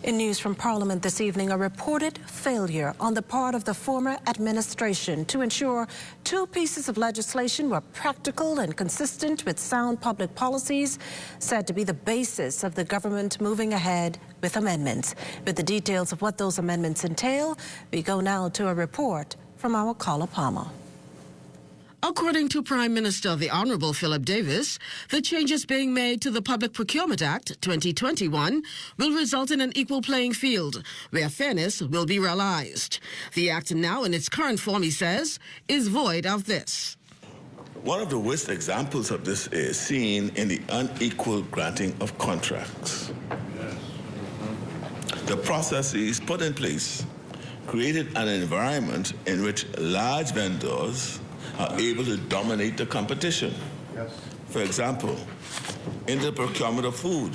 In news from Parliament this evening, a reported failure on the part of the former administration to ensure two pieces of legislation were practical and consistent with sound public policies, said to be the basis of the government moving ahead with amendments. With the details of what those amendments entail, we go now to a report from our Carla Palmer. According to Prime Minister the Honourable Philip Davis, the changes being made to the Public Procurement Act 2021 will result in an equal playing field where fairness will be realised. The act now in its current form, he says, is void of this. One of the worst examples of this is seen in the unequal granting of contracts. The processes put in place created an environment in which large vendors are able to dominate the competition. Yes. For example, in the procurement of food,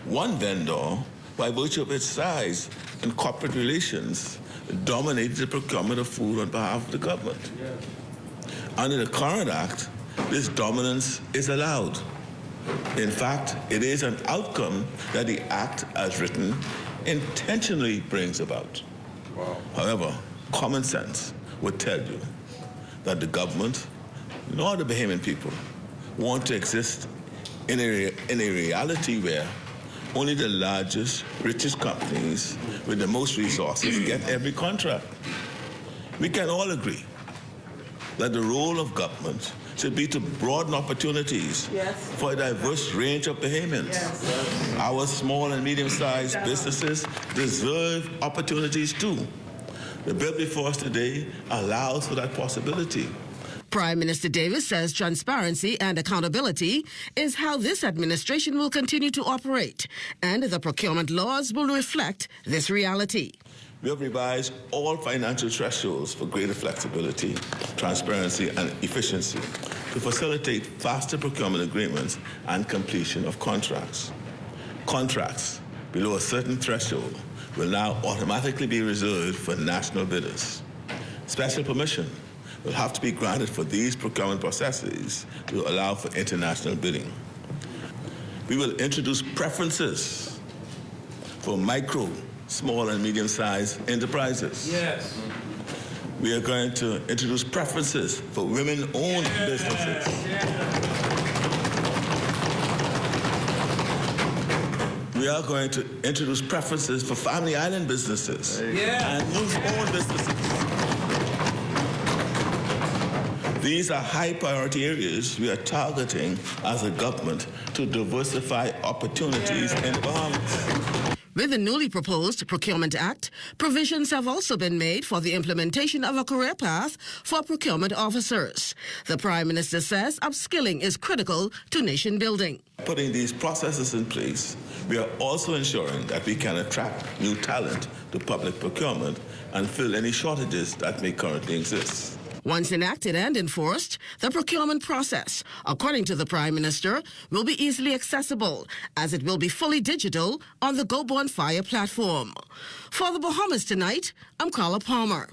one vendor, by virtue of its size and corporate relations, dominated the procurement of food on behalf of the government. Yes. Under the current act, this dominance is allowed. In fact, it is an outcome that the act, as written, intentionally brings about. Wow. However, common sense would tell you that the government, nor the Bahamian people, want to exist in a reality where only the largest, richest companies with the most resources get every contract. We can all agree that the role of government should be to broaden opportunities for a diverse range of Bahamians. Yes. Our small and medium-sized businesses deserve opportunities too. The bill before us today allows for that possibility. Prime Minister Davis says transparency and accountability is how this administration will continue to operate, and the procurement laws will reflect this reality. We have revised all financial thresholds for greater flexibility, transparency, and efficiency to facilitate faster procurement agreements and completion of contracts. Contracts below a certain threshold will now automatically be reserved for national bidders. Special permission will have to be granted for these procurement processes to allow for international bidding. We will introduce preferences for micro, small, and medium-sized enterprises. Yes. We are going to introduce preferences for women-owned businesses. We are going to introduce preferences for family island businesses and youth-owned businesses. These are high priority areas we are targeting as a government to diversify opportunities in the Bahamas. With the newly proposed Procurement Act, provisions have also been made for the implementation of a career path for procurement officers. The Prime Minister says upskilling is critical to nation building. Putting these processes in place, we are also ensuring that we can attract new talent to public procurement and fill any shortages that may currently exist. Once enacted and enforced, the procurement process, according to the Prime Minister, will be easily accessible as it will be fully digital on the Go Bonfire platform. For the Bahamas Tonight, I'm Carla Palmer.